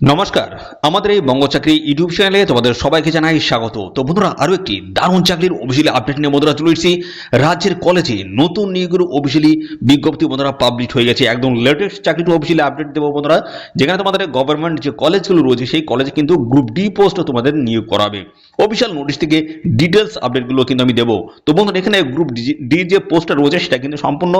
নমস্কার, আমাদের এই বঙ্গ চাকরি ইউটিউব চ্যানেলে তোমাদের সবাইকে জানাই স্বাগত। তো বন্ধুরা, আরো একটি দারুণ চাকরির অফিসিয়ালি আপডেট নিয়ে বন্ধুরা চলে এসেছি। রাজ্যের কলেজে নতুন নিয়োগের অফিসিয়ালি বিজ্ঞপ্তি বন্ধুরা পাবলিশ হয়ে গেছে। একদম লেটেস্ট চাকরির অফিসিয়ালি আপডেট দেবো বন্ধুরা, যেখানে তোমাদের গভর্নমেন্ট যে কলেজগুলো রয়েছে সেই কলেজে কিন্তু গ্রুপ ডি পোস্ট তোমাদের নিয়োগ করাবে। অফিসিয়াল নোটিশ থেকে ডিটেলস আপডেটগুলো কিন্তু আমি দেবো। তো বন্ধুরা, এখানে গ্রুপ ডি যে পোস্টটা রয়েছে সেটা কিন্তু সম্পূর্ণ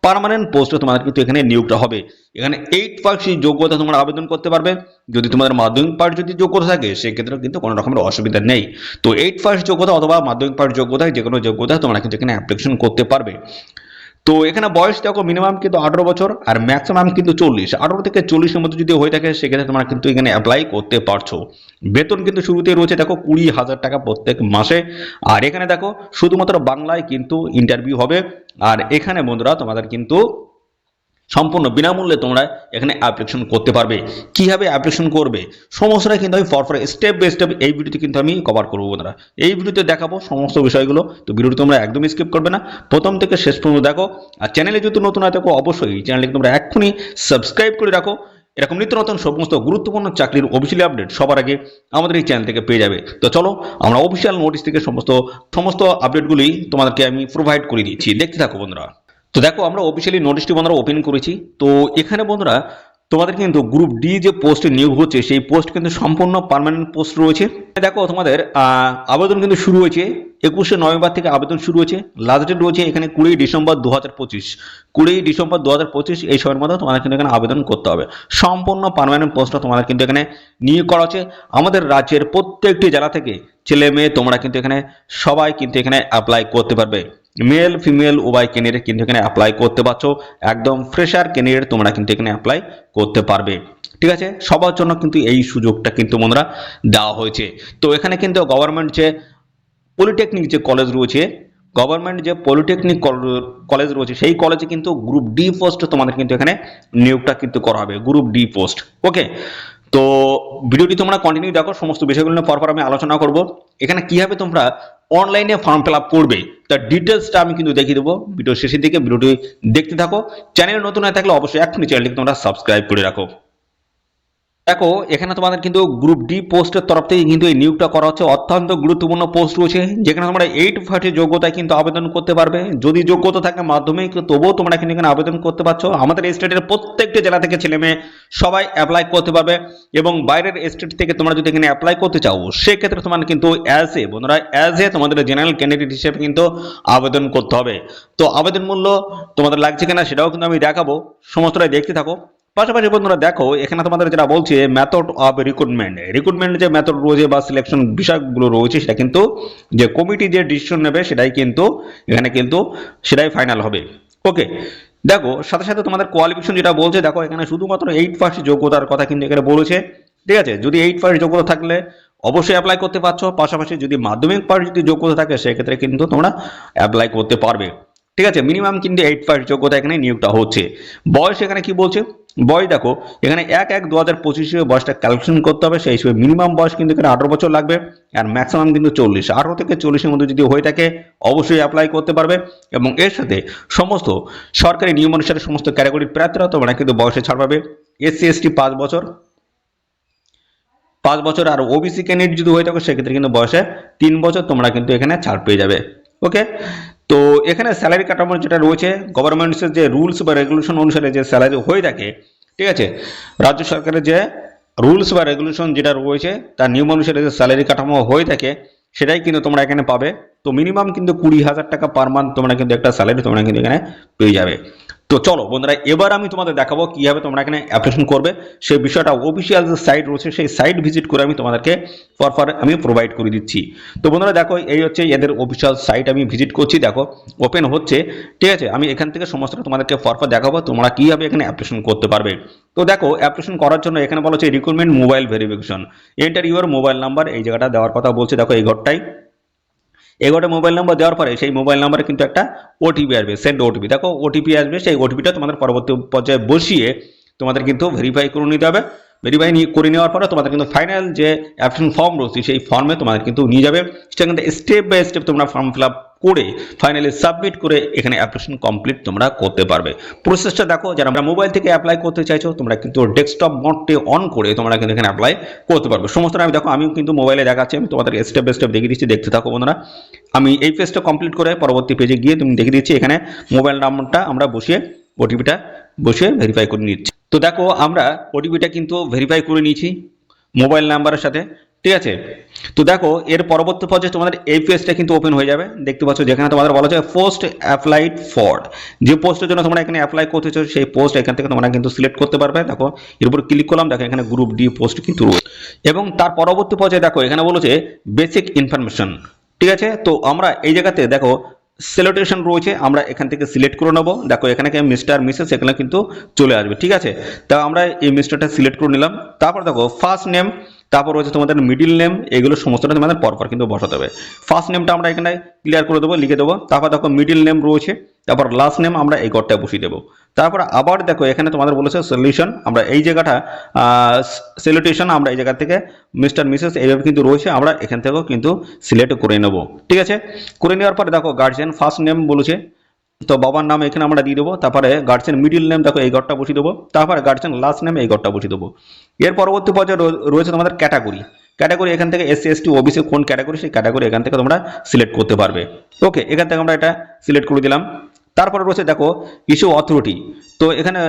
পার্মানেন্ট পোস্টে তোমাদের কিন্তু এখানে নিয়োগটা হবে। এখানে 8 পাস যোগ্যতা তোমরা আবেদন করতে পারবে। যদি তোমাদের মাধ্যমিক পাস যদি যোগ্যতা থাকে সেক্ষেত্রে কিন্তু কোনো রকমের অসুবিধা নেই। তো 8 পাস যোগ্যতা অথবা মাধ্যমিক পাস যোগ্যতায় যে কোনো যোগ্যতা তোমরা কিন্তু এখানে অ্যাপ্লিকেশন করতে পারবে। তো এখানে বয়স দেখো মিনিমাম কিন্তু 18 বছর আর ম্যাক্সিমাম কিন্তু 40। 18 থেকে 40-এর মধ্যে যদি হয়ে থাকে সেক্ষেত্রে তোমরা কিন্তু এখানে অ্যাপ্লাই করতে পারছো। বেতন কিন্তু শুরুতে রয়েছে দেখো 20,000 টাকা প্রত্যেক মাসে। আর এখানে দেখো শুধুমাত্র বাংলায় কিন্তু ইন্টারভিউ হবে। আর এখানে বন্ধুরা তোমাদের কিন্তু সম্পূর্ণ বিনামূল্যে তোমরা এখানে অ্যাপ্লিকেশন করতে পারবে। কিভাবে অ্যাপ্লিকেশন করবে সমস্তটা কিন্তু আমি ফর স্টেপ বাই স্টেপ এই ভিডিওতে কিন্তু আমি কভার করবো বন্ধুরা। এই ভিডিওতে দেখাবো সমস্ত বিষয়গুলো। তো ভিডিওটি তোমরা একদমই স্কিপ করবে না, প্রথম থেকে শেষ পর্যন্ত দেখো। আর চ্যানেলে যদি নতুন হয় থাকো অবশ্যই চ্যানেলকে তোমরা এক্ষুনি সাবস্ক্রাইব করে রাখো। এরকম নিত্য নতুন সমস্ত গুরুত্বপূর্ণ চাকরির অফিসিয়ালি আপডেট সবার আগে আমাদের এই চ্যানেল থেকে পেয়ে যাবে। তো চলো আমরা অফিসিয়াল নোটিশ থেকে সমস্ত সমস্ত আপডেটগুলি তোমাদেরকে আমি প্রোভাইড করে দিচ্ছি, দেখতে থাকো বন্ধুরা। তো দেখো আমরা অফিসিয়ালি নোটিশটি বন্ধুরা ওপেন করেছি। তো এখানে বন্ধুরা তোমাদের কিন্তু গ্রুপ ডি যে পোস্টে নিয়োগ হচ্ছে সেই পোস্ট কিন্তু সম্পূর্ণ পার্মানেন্ট পোস্ট রয়েছে। দেখো তোমাদের আবেদন কিন্তু শুরু হয়েছে 21শে নভেম্বর থেকে আবেদন শুরু হয়েছে। লাস্ট ডেট রয়েছে এখানে 20 ডিসেম্বর 2025। 20 ডিসেম্বর 2025 এই সময়ের মধ্যে তোমাদের কিন্তু এখানে আবেদন করতে হবে। সম্পূর্ণ পার্মানেন্ট পোস্টটা তোমাদের কিন্তু এখানে নিয়োগ করা হচ্ছে। আমাদের রাজ্যের প্রত্যেকটি জেলা থেকে ছেলে মেয়ে তোমরা কিন্তু এখানে সবাই কিন্তু এখানে অ্যাপ্লাই করতে পারবে। মেল ফিমেল উভয় ক্যান্ডিডেট কিন্তু এখানে অ্যাপ্লাই করতে পারছো। একদম ফ্রেশার ক্যান্ডিডেট তোমরা কিন্তু এখানে অ্যাপ্লাই করতে পারবে। ঠিক আছে, সবার জন্য কিন্তু এই সুযোগটা কিন্তু বন্ধুরা দেওয়া হয়েছে। তো এখানে কিন্তু গভর্নমেন্ট যে পলিটেকনিক যে কলেজ রয়েছে, গভর্নমেন্ট যে পলিটেকনিক কলেজ রয়েছে সেই কলেজে কিন্তু গ্রুপ ডি পোস্ট তোমাদের কিন্তু এখানে নিয়োগটা কিন্তু করা হবে, গ্রুপ ডি পোস্ট। ওকে, তো ভিডিওটি তোমরা কন্টিনিউ দেখো, সমস্ত বিষয়গুলো নিয়ে পরপর আমি আলোচনা করব। এখানে কিভাবে তোমরা অনলাইনে ফর্ম ফিল আপ করবে তার ডিটেলসটা আমি কিন্তু দেখিয়ে দেবো ভিডিও শেষের দিকে। ভিডিওটি দেখতে থাকো। চ্যানেল নতুন হয়ে থাকলে অবশ্যই এখনই চ্যানেলটিকে তোমরা সাবস্ক্রাইব করে রাখো। দেখো এখানে তোমাদের কিন্তু গ্রুপ ডি পোস্টের তরফ থেকে কিন্তু এই নিয়োগটা করা হচ্ছে। অত্যন্ত গুরুত্বপূর্ণ পোস্ট রয়েছে যেখানে তোমরা 8 যোগ্যতায় কিন্তু আবেদন করতে পারবে। যদি যোগ্যতা থাকে মাধ্যমিক তবুও তোমরা কিন্তু এখানে আবেদন করতে পারছো। আমাদের স্টেটের প্রত্যেকটি জেলা থেকে ছেলে মেয়ে সবাই অ্যাপ্লাই করতে পারবে। এবং বাইরের স্টেট থেকে তোমরা যদি এখানে অ্যাপ্লাই করতে চাও সেক্ষেত্রে তোমার কিন্তু অ্যাজ এ তোমাদের জেনারেল ক্যান্ডিডেট হিসেবে কিন্তু আবেদন করতে হবে। তো আবেদন মূল্য তোমাদের লাগছে কিনা সেটাও কিন্তু আমি দেখাবো, সমস্তটাই দেখতে থাকো। পাশাপাশি বন্ধুরা দেখো এখানে তোমাদের যেটা বলছে মেথড অফ রিক্রুটমেন্ট যে মেথড রয়েছে বা সিলেকশন বিষয়গুলো রয়েছে সেটা কিন্তু যে কমিটি যে ডিসিশন নেবে সেটাই কিন্তু এখানে কিন্তু সেটাই ফাইনাল হবে। ওকে, দেখো সাথে সাথে তোমাদের কোয়ালিফিকেশন যেটা বলছে, দেখো এখানে শুধুমাত্র 8 পাস যোগ্যতার কথা কিন্তু এখানে বলেছে। ঠিক আছে, যদি 8 পাস যোগ্যতা থাকলে অবশ্যই অ্যাপ্লাই করতে পারছো। পাশাপাশি যদি মাধ্যমিক পাস যদি যোগ্যতা থাকে সেক্ষেত্রে কিন্তু তোমরা অ্যাপ্লাই করতে পারবে। ঠিক আছে, মিনিমাম কিন্তু 8 পাস যোগ্যতা এখানে নিয়োগটা হচ্ছে। বয়স এখানে কি বলছে, বয়স দেখো এখানে 1/1/2025 বয়সটা ক্যালকুলেশন করতে হবে। সেই হিসেবে মিনিমাম বয়স কিন্তু এখানে 18 বছর লাগবে আর ম্যাক্সিমাম কিন্তু 40। 18 থেকে 40-এর মধ্যে যদি হয়ে থাকে অবশ্যই অ্যাপ্লাই করতে পারবে। এবং এর সাথে সমস্ত সরকারি নিয়ম অনুসারে সমস্ত ক্যাটাগরির প্রার্থীরা তোমরা কিন্তু বয়সে ছাড় পাবে। SC ST 5 বছর আর ওবিসি ক্যান্ডিডেট যদি হয়ে থাকে সেক্ষেত্রে কিন্তু বয়সে 3 বছর তোমরা কিন্তু এখানে ছাড় পেয়ে যাবে। ওকে, তো এখানে স্যালারি কাঠামো যেটা রয়েছে গভর্নমেন্টের যে রুলস বা রেগুলেশন অনুসারে যে স্যালারি হয়ে থাকে, ঠিক আছে, রাজ্য সরকারের যে রুলস বা রেগুলেশন যেটা রয়েছে তার নিয়ম অনুসারে যে স্যালারি কাঠামো হয়ে থাকে সেটাই কিন্তু তোমরা এখানে পাবে। তো মিনিমাম কিন্তু 20,000 টাকা পার মান্থ তোমরা কিন্তু একটা স্যালারি তোমরা কিন্তু এখানে পেয়ে যাবে। তো চলো বন্ধুরা, এবার আমি তোমাদের দেখাবো কিভাবে তোমরা এখানে অ্যাপ্লিকেশন করবে। সেই বিষয়টা অফিসিয়াল যে সাইট রয়েছে সেই সাইট ভিজিট করে আমি তোমাদেরকে পরপর আমি প্রোভাইড করে দিচ্ছি। তো বন্ধুরা দেখো এই হচ্ছে এদের অফিসিয়াল সাইট, আমি ভিজিট করছি, দেখো ওপেন হচ্ছে। ঠিক আছে, আমি এখান থেকে সমস্তটা তোমাদেরকে পরপর দেখাবো তোমরা কিভাবে এখানে অ্যাপ্লিকেশন করতে পারবে। তো দেখো অ্যাপ্লিকেশন করার জন্য এখানে বলা হচ্ছে recruitment mobile verification, enter your mobile number, এই জায়গাটা দেওয়ার কথা বলছে। দেখো এই ঘরটাই, এগারোটা মোবাইল নাম্বার দেওয়ার পরে সেই মোবাইল নাম্বারে কিন্তু একটা ওটিপি আসবে, সেন্ড ওটিপি। দেখো ওটিপি আসবে, সেই ওটিপিটা তোমাদের পরবর্তী পর্যায়ে বসিয়ে তোমাদের কিন্তু ভেরিফাই করে নিতে হবে। ভেরিফাই করে নেওয়ার পরে তোমাদের কিন্তু ফাইনাল যে অ্যাপ্লিকেশন ফর্ম রয়েছে সেই ফর্মে তোমাদের কিন্তু নিয়ে যাবে। সেটা কিন্তু স্টেপ বাই স্টেপ তোমরা ফর্ম ফিল আপ করে ফাইনালি সাবমিট করে এখানে অ্যাপ্লিকেশন কমপ্লিট তোমরা করতে পারবে। প্রসেসটা দেখো, যারা মোবাইল থেকে অ্যাপ্লাই করতে চাইছো তোমরা কিন্তু ডেস্কটপ মোডটি অন করে তোমরা কিন্তু এখানে অ্যাপ্লাই করতে পারবে। সমস্তটা আমি দেখো, আমিও কিন্তু মোবাইলে দেখাচ্ছি, আমি তোমাদের স্টেপ বাই স্টেপ দেখিয়ে দিচ্ছি, দেখতে থাকো বন্ধুরা। আমি এই পেজটা কমপ্লিট করে পরবর্তী পেজে গিয়ে তুমি দেখিয়ে দিচ্ছি, এখানে মোবাইল নাম্বারটা আমরা বসিয়ে ওটিপিটা বসিয়ে ভেরিফাই করে নিচ্ছি। তো দেখো আমরা ওটিপিটা কিন্তু ভেরিফাই করে নিয়েছি মোবাইল নাম্বারের সাথে, ঠিক আছে। তো দেখো এর পরবর্তী পর্যায়ে তোমাদের এই পেজটা কিন্তু ওপেন হয়ে যাবে, দেখতে পাচ্ছ, যেখানে তোমাদের বলা হচ্ছে পোস্ট অ্যাপ্লাইড ফর, যে পোস্টের জন্য তোমরা এখানে অ্যাপ্লাই করতে চাও সেই পোস্ট এখান থেকে তোমরা কিন্তু সিলেক্ট করতে পারবে। দেখো এর উপর ক্লিক করলাম, দেখো এখানে গ্রুপ ডি পোস্ট কিন্তু রয়েছে এবং তার পরবর্তী পর্যায়ে দেখো এখানে বলেছে বেসিক ইনফরমেশন, ঠিক আছে। তো আমরা এই জায়গাতে দেখো সেলেকশন রয়েছে, আমরা এখান থেকে সিলেক্ট করে নেবো। দেখো এখানে মিস্টার মিসেস এখানে কিন্তু চলে আসবে, ঠিক আছে। তা আমরা এই মিস্টারটা সিলেক্ট করে নিলাম। তারপর দেখো ফার্স্ট নেম, তারপর হচ্ছে তোমাদের মিডিল নেম, এগুলো সমস্তটা তোমাদের পরপর কিন্তু বসাতে হবে। ফার্স্ট নেমটা আমরা এখানে ক্লিয়ার করে দেবো, লিখে দেবো। তারপর দেখো মিডিল নেম রয়েছে, তারপর লাস্ট নেম আমরা এই ঘরটায় বসিয়ে দেবো। তারপর আবার দেখো এখানে তোমাদের বলেছে সলিউশন, আমরা এই জায়গাটা সেলুটেশন আমরা এই জায়গা থেকে মিস্টার মিসেস এইভাবে কিন্তু রয়েছে, আমরা এখান থেকেও কিন্তু সিলেক্ট করে নেব, ঠিক আছে। করে নেওয়ার পরে দেখো গার্জিয়ান ফার্স্ট নেম বলেছে, তো বাবার নাম এখানে আমরা দিয়ে দেবো। তারপরে গার্জিয়ান মিডিল নেম দেখো এই ঘরটা বসিয়ে দেবো। তারপরে গার্জিয়ান লাস্ট নেম এই ঘরটা বসিয়ে দেবো। এর পরবর্তী পর্যায়ে রয়েছে তোমাদের ক্যাটাগরি। ক্যাটাগরি এখান থেকে এসসি এসটি ওবিসি কোন ক্যাটাগরি, সেই ক্যাটাগরি এখান থেকে তোমরা সিলেক্ট করতে পারবে। ওকে, এখান থেকে আমরা এটা সিলেক্ট করে দিলাম। তারপরে রয়েছে দেখো ইস্যু অথরিটি, তো এখানে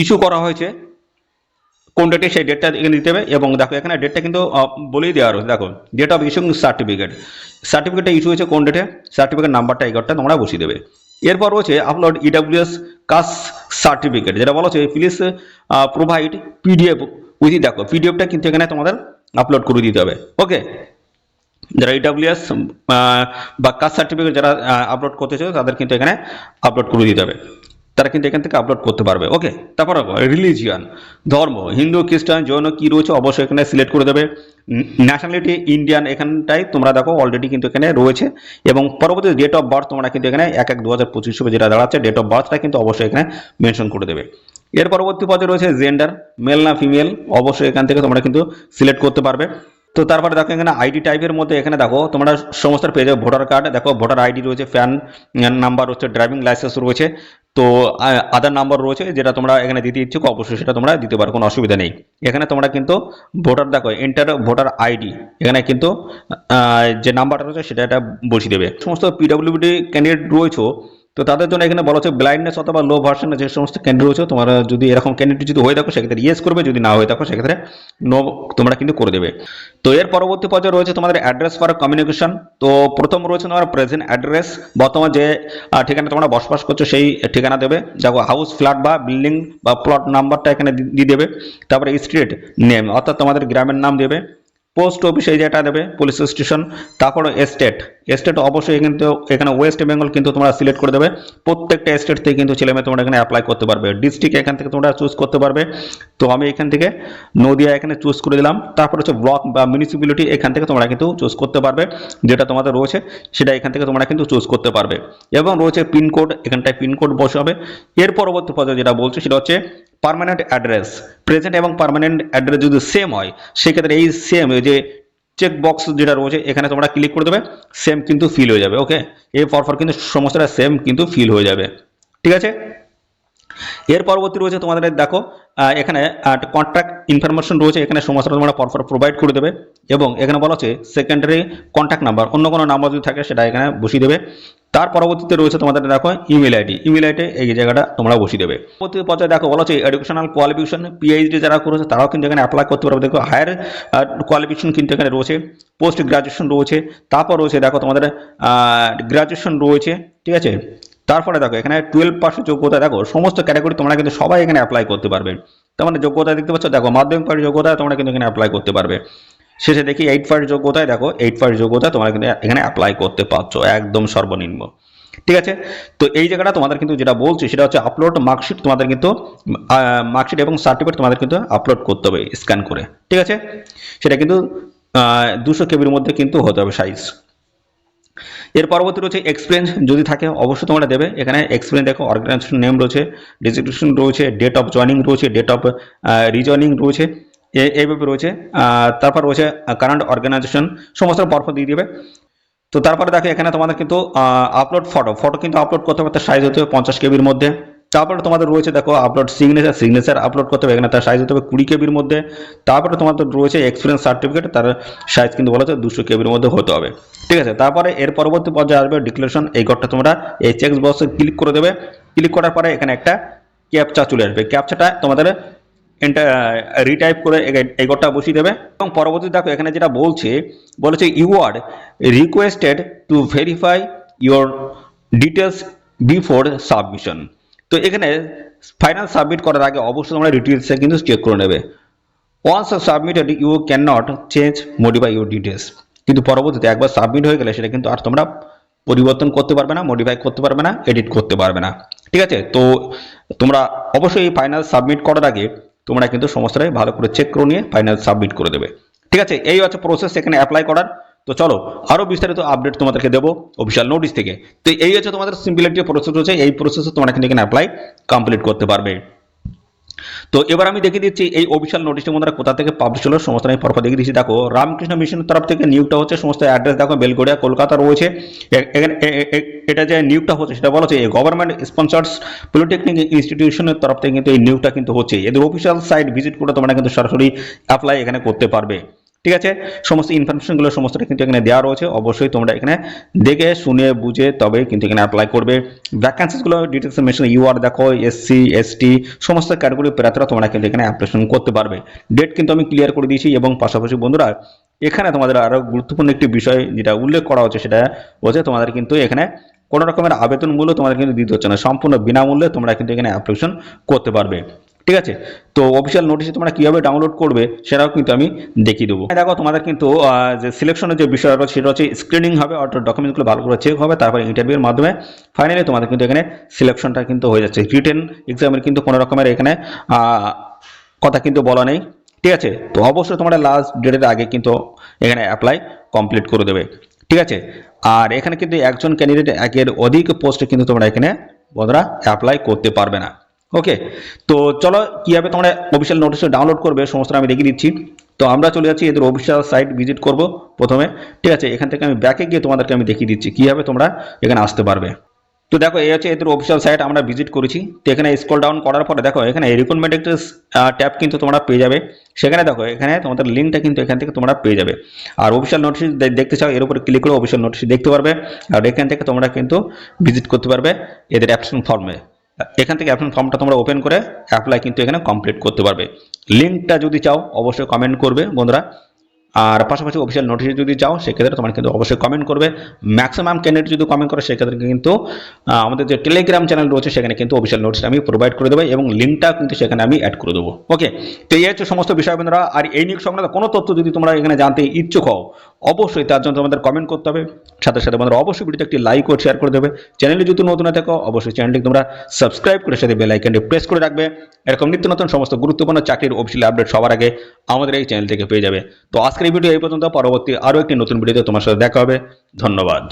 ইস্যু করা হয়েছে কোন ডেটে সেই ডেটটা এখানে দিতে হবে এবং দেখো এখানে ডেটটা কিন্তু বলেই দেওয়া রয়েছে। দেখো ডেট অফ ইস্যুইং সার্টিফিকেট, সার্টিফিকেটটা ইস্যু হয়েছে কোন ডেটে, সার্টিফিকেট নাম্বারটা এই ঘরটা তোমরা বসিয়ে দেবে। এরপর রয়েছে আপলোড ইডব্লিউএস কাস্ট সার্টিফিকেট, যেটা বলা হচ্ছে প্লিজ প্রোভাইড পিডিএফ উইথ, দেখো পিডিএফটা কিন্তু এখানে তোমাদের আপলোড করে দিতে হবে। ওকে, যারা ইডব্লিউএস বা কাস্ট সার্টিফিকেট যারা আপলোড করতে চাও তাদের কিন্তু এখানে আপলোড করে দিতে হবে, তারা কিন্তু এখান থেকে আপলোড করতে পারবে। ওকে, তারপর রিলিজিয়ান, ধর্ম হিন্দু খ্রিস্টান জৈন কি রয়েছে অবশ্যই এখানে সিলেক্ট করে দেবে। ন্যাশনালিটি ইন্ডিয়ান এখানটাই তোমরা দেখো অলরেডি কিন্তু এখানে রয়েছে এবং পরবর্তী ডেট অফ বার্থ তোমরা কিন্তু এখানে 1/1/2025 হিসেবে যেটা দাঁড়াচ্ছে ডেট অফ বার্থটা কিন্তু অবশ্যই এখানে মেনশন করে দেবে। এর পরবর্তী পর্যায়ে রয়েছে জেন্ডার, মেল না ফিমেল, অবশ্যই এখান থেকে তোমরা কিন্তু সিলেক্ট করতে পারবে। তো তারপরে দেখো এখানে আইডি টাইপের মধ্যে এখানে দেখো তোমরা সমস্ত পেয়ে যাবে ভোটার কার্ড, দেখো ভোটার আইডি রয়েছে, প্যান নাম্বার রয়েছে, ড্রাইভিং লাইসেন্স রয়েছে, তো আধার নাম্বার রয়েছে, যেটা তোমরা এখানে দিতে ইচ্ছুক অবশ্যই সেটা তোমরা দিতে পারো, কোনো অসুবিধা নেই। এখানে তোমরা কিন্তু ভোটার দেখো এন্টার ভোটার আইডি, এখানে কিন্তু যে নাম্বারটা রয়েছে সেটা এটা বসিয়ে দেবে। সমস্ত পিডব্লিউডি ক্যান্ডিডেট রয়েছে, তো তাদের জন্য এখানে বলা হচ্ছে ব্লাইন্ডনেস অথবা লো ভার্সনের যে সমস্ত ক্যান্ডিডেট রয়েছে, তোমরা যদি এরকম ক্যান্ডিডেট যদি হয়ে থাকো সেক্ষেত্রে ইয়েস করবে, যদি না হয়ে থাকো সেক্ষেত্রে নো তোমরা কিন্তু করে দেবে। তো এর পরবর্তী পর্যায়ে রয়েছে তোমাদের অ্যাড্রেস ফর কমিউনিকেশন। তো প্রথম রয়েছে তোমার প্রেজেন্ট অ্যাড্রেস, বর্তমান যে ঠিকানা তোমরা বসবাস করছো সেই ঠিকানা দেবে, দেখো হাউস ফ্ল্যাট বা বিল্ডিং বা প্লট নাম্বারটা এখানে দিয়ে দেবে। তারপরে স্ট্রিট নেম অর্থাৎ তোমাদের গ্রামের নাম দেবে, পোস্ট অফিস এই যেটা দেবে, পুলিশ স্টেশন, তারপরে স্টেট, স্টেট অবশ্যই কিন্তু এখানে ওয়েস্ট বেঙ্গল কিন্তু তোমরা সিলেক্ট করে দেবে। প্রত্যেকটা স্টেট থেকে কিন্তু ছেলেমেয়ে তোমরা এখানে অ্যাপ্লাই করতে পারবে। ডিস্ট্রিক্ট এখান থেকে তোমরা চুজ করতে পারবে, তো আমি এখান থেকে নদিয়া এখানে চুজ করে দিলাম। তারপর হচ্ছে ব্লক বা মিউনিসিপ্যালিটি এখান থেকে তোমরা কিন্তু চুজ করতে পারবে, যেটা তোমাদের রয়েছে সেটা এখান থেকে তোমরা কিন্তু চুজ করতে পারবে। এবং রয়েছে পিনকোড, এখানটায় পিনকোড বসাবে। এর পরবর্তী পর্যায়ে যেটা বলছে সেটা হচ্ছে পার্মানেন্ট অ্যাড্রেস, প্রেজেন্ট এবং পার্মানেন্ট অ্যাড্রেস যদি সেম হয় সেক্ষেত্রে এই সেম যে চেক বক্স যেটা রয়েছে এখানে তোমরা ক্লিক করে দেবে, সেম কিন্তু ফিল হয়ে যাবে। ওকে, এই পরপর কিন্তু সমস্তটা সেম কিন্তু ফিল হয়ে যাবে, ঠিক আছে। এর পরবর্তী রয়েছে তোমাদের দেখো এখানে কন্ট্যাক্ট ইনফরমেশন রয়েছে, এখানে সমস্ত তোমরা পরপর প্রোভাইড করে দেবে এবং এখানে বলা হচ্ছে সেকেন্ডারি কন্ট্যাক্ট নাম্বার, অন্য কোনো নাম্বার যদি থাকে সেটা এখানে বসিয়ে দেবে। তার পরবর্তীতে রয়েছে তোমাদের দেখো ইমেল আইডি, ইমেল আইডি এই জায়গাটা তোমরা বসিয়ে দেবে। পরবর্তী পর্যায়ে দেখো বলা হচ্ছে এডুকেশনাল কোয়ালিফিকেশন, পিএইচডি যারা করেছে তারাও কিন্তু এখানে অ্যাপ্লাই করতে পারবে। দেখো হায়ার কোয়ালিফিকেশন কিন্তু এখানে রয়েছে, পোস্ট গ্রাজুয়েশন রয়েছে, তারপর রয়েছে দেখো তোমাদের গ্রাজুয়েশন রয়েছে, ঠিক আছে। তারপরে দেখো এখানে 12 যোগ্যতা, দেখো সমস্ত ক্যাটাগরি তোমরা কিন্তু সবাই এখানে অ্যাপ্লাই করতে পারবে। তার মানে যোগ্যতা দেখতে পাচ্ছ, দেখো মাধ্যমিক পাশের যোগ্যতা তোমরা কিন্তু এখানে অ্যাপ্লাই করতে পারবে। শেষে দেখি 8 যোগ্যতায়, দেখো 8 যোগ্যতা তোমরা কিন্তু এখানে অ্যাপ্লাই করতে পারছো একদম সর্বনিম্ন, ঠিক আছে। তো এই জায়গাটা তোমাদের কিন্তু যেটা বলছি সেটা হচ্ছে আপলোড মার্কশিট, তোমাদের কিন্তু মার্কশিট এবং সার্টিফিকেট তোমাদের কিন্তু আপলোড করতে হবে স্ক্যান করে, ঠিক আছে। সেটা কিন্তু 200 কেবির মধ্যে কিন্তু হতে হবে সাইজ। এর পরবর্তী রয়েছে এক্সপিরিয়েন্স যদি থাকে অবশ্যই তোমরা দেবে। এখানে এক্সপিরিয়েন্স দেখো অর্গানাইজেশন নেম রয়েছে, ডেজিগনেশন রয়েছে, ডেট অফ জয়নিং রয়েছে, ডেট অফ রিজয়নিং রয়েছে, এইভাবে রয়েছে। তারপর রয়েছে কারেন্ট অর্গানাইজেশন, সমস্ত পরপর দিয়ে দেবে। তো তারপরে দেখো এখানে তোমাদের কিন্তু আপলোড ফটো কিন্তু আপলোড করতে হবে, তার সাইজ হতে হবে 50 কেবির মধ্যে। তারপরে তোমাদের রয়েছে দেখো আপলোড সিগনেচার আপলোড করতে হবে, এখানে তার সাইজ হতে হবে 20 কেবির মধ্যে। তারপরে তোমাদের রয়েছে এক্সপিরিয়েন্স সার্টিফিকেট, তার সাইজ কিন্তু বলা হচ্ছে 200 কেবির মধ্যে হতে হবে। ঠিক আছে, তারপরে এর পরবর্তী পর্যায়ে আসবে ডিক্লারেশন। এই ঘরটা তোমরা এই চেক বক্সে ক্লিক করে দেবে। ক্লিক করার পরে এখানে একটা ক্যাপচা চলে আসবে, ক্যাপচাটা তোমাদের রিটাইপ করে এই ঘরটা বসিয়ে দেবে। এবং পরবর্তী দেখো এখানে যেটা বলেছে you are requested to verify your details before submission. তো এখানে ফাইনাল সাবমিট করার আগে অবশ্যই তোমরা ডিটেলসে কিন্তু চেক করে নেবে। Once submitted you can not change modify your details. কিন্তু পরবর্তীতে একবার সাবমিট হয়ে গেলে সেটা কিন্তু আর তোমরা পরিবর্তন করতে পারবে না, মডিফাই করতে পারবে না, এডিট করতে পারবে না। ঠিক আছে, তো তোমরা অবশ্যই ফাইনাল সাবমিট করার আগে তোমরা কিন্তু সমস্তটাই ভালো করে চেক করে নিয়ে ফাইনাল সাবমিট করে দেবে। ঠিক আছে, এই হচ্ছে প্রসেস এখানে অ্যাপ্লাই করার। তো চলো আরো বিস্তারিত আপডেট তোমাদেরকে দেবো অফিসিয়াল নোটিশ থেকে। তো এই হচ্ছে তোমাদের সিম্পল একটি প্রসেস রয়েছে, এই প্রসেসে তোমরা কিন্তু এখানে অ্যাপ্লাই কমপ্লিট করতে পারবে। তো এবার আমি দেখিয়ে দিচ্ছি এই অফিসিয়াল নোটিশটি বন্ধুরা কোথা থেকে পাবলিশ হলো, সমস্ত আমি পরপর দেখিয়ে দিচ্ছি। দেখো রামকৃষ্ণ মিশনের তরফ থেকে নিয়োগটা হচ্ছে, সমস্ত অ্যাড্রেস দেখো বেলগড়িয়া কলকাতা রয়েছে। এখানে এটা যে নিয়োগটা হচ্ছে সেটা বলা হচ্ছে গভর্নমেন্ট স্পন্সর্স পলিটেকনিক ইনস্টিটিউশনের তরফ থেকে কিন্তু এই নিয়োগটা কিন্তু হচ্ছে। এদের অফিসিয়াল সাইট ভিজিট করে তোমরা কিন্তু সরাসরি অ্যাপ্লাই এখানে করতে পারবে। ঠিক আছে, সমস্ত ইনফরমেশনগুলো সমস্তটা কিন্তু এখানে দেওয়া রয়েছে, অবশ্যই তোমরা এখানে দেখে শুনে বুঝে তবে কিন্তু এখানে অ্যাপ্লাই করবে। ভ্যাকান্সিসগুলো ডিটেলস মেনশন ইউআর দেখো, এসসি এসটি সমস্ত ক্যাটাগরি প্রার্থীরা তোমরা কিন্তু এখানে অ্যাপ্লিকেশন করতে পারবে। ডেট কিন্তু আমি ক্লিয়ার করে দিয়েছি। এবং পাশাপাশি বন্ধুরা এখানে তোমাদের আরো গুরুত্বপূর্ণ একটি বিষয় যেটা উল্লেখ করা হচ্ছে সেটা হচ্ছে তোমাদের কিন্তু এখানে কোনো রকমের আবেদন মূল্য তোমাদের কিন্তু দিতে হচ্ছে না, সম্পূর্ণ বিনামূল্যে তোমরা কিন্তু এখানে অ্যাপ্লিকেশন করতে পারবে। ঠিক আছে, তো অফিসিয়াল নোটিশ তোমরা কিভাবে ডাউনলোড করবে সেটাও কিন্তু আমি দেখিয়ে দেবো। দেখো তোমাদের কিন্তু যে সিলেকশনের যে বিষয় রয়েছে সেটা হচ্ছে স্ক্রিনিং হবে, অর্থাৎ ডকুমেন্টসগুলো ভালো করে চেক হবে, তারপরে ইন্টারভিউর মাধ্যমে ফাইনালি তোমাদের কিন্তু এখানে সিলেকশনটা কিন্তু হয়ে যাচ্ছে। রিটেন এক্সামের কিন্তু কোনো রকমের এখানে কথা কিন্তু বলা নেই। ঠিক আছে, তো অবশ্যই তোমরা লাস্ট ডেটের আগে কিন্তু এখানে অ্যাপ্লাই কমপ্লিট করে দেবে। ঠিক আছে, আর এখানে কিন্তু একজন ক্যান্ডিডেট একের অধিক পোস্টে কিন্তু তোমরা এখানে বন্ধুরা অ্যাপ্লাই করতে পারবে না। ওকে, তো চলো কিভাবে তোমরা অফিসিয়াল নোটিশ ডাউনলোড করবে সমস্ত আমি দেখিয়ে দিচ্ছি। তো আমরা চলে যাচ্ছি এদের অফিসিয়াল সাইট ভিজিট করব প্রথমে। ঠিক আছে, এখান থেকে আমি ব্যাকে গিয়ে তোমাদেরকে আমি দেখিয়ে দিচ্ছি কিভাবে তোমরা এখানে আসতে পারবে। তো দেখো এই হচ্ছে এদের অফিসিয়াল সাইট, আমরা ভিজিট করেছি। তো এখানে স্ক্রল ডাউন করার পরে দেখো এখানে রিক্রুটমেন্ট একটা ট্যাব কিন্তু তোমরা পেয়ে যাবে। সেখানে দেখো এখানে তোমাদের লিঙ্কটা কিন্তু এখান থেকে তোমরা পেয়ে যাবে। আর অফিসিয়াল নোটিশ দেখতে চাও এর উপরে ক্লিক করে অফিসিয়াল নোটিশ দেখতে পারবে। আর এখান থেকে তোমরা কিন্তু ভিজিট করতে পারবে এদের অ্যাপ্লিকেশন ফর্মে। এখান থেকে অ্যাপ্লিকেশন ফর্মটা তোমরা ওপেন করে অ্যাপ্লাই কিন্তু এখানে কমপ্লিট করতে পারবে। লিঙ্কটা যদি চাও অবশ্যই কমেন্ট করবে বন্ধুরা। আর পাশাপাশি অফিসিয়াল নোটিশ যদি চাও সেক্ষেত্রে তোমার কিন্তু অবশ্যই কমেন্ট করবে। ম্যাক্সিমাম ক্যান্ডিডেট যদি কমেন্ট করে সেক্ষেত্রে কিন্তু আমাদের যে টেলিগ্রাম চ্যানেল রয়েছে সেখানে কিন্তু অফিসিয়াল নোটিশ আমি প্রোভাইড করে দেবো এবং লিঙ্কটা কিন্তু সেখানে আমি অ্যাড করে দেবো। ওকে, তো এই হচ্ছে সমস্ত বিষয় বন্ধুরা। আর এই নিয়োগ সংক্রান্ত কোনো তথ্য যদি তোমরা এখানে জানতে ইচ্ছুক হও অবশ্যই তার জন্য তোমাদের কমেন্ট করতে হবে। সাথে সাথে বন্ধুরা অবশ্যই ভিডিওতে একটি লাইক ও শেয়ার করে দেবে। চ্যানেলে যদি নতুন হয়ে থাকো অবশ্যই চ্যানেলটি তোমরা সাবস্ক্রাইব করে সাথে বেল আইকনটি প্রেস করে রাখবে। এরকম নিত্য নতুন সমস্ত গুরুত্বপূর্ণ চাকরির অফিসিয়াল আপডেট সবার আগে আমাদের এই চ্যানেল থেকে পেয়ে যাবে। তো আজকের এই ভিডিও এই পর্যন্ত, পরবর্তী আরও একটি নতুন ভিডিওতে তোমার সাথে দেখা হবে। ধন্যবাদ।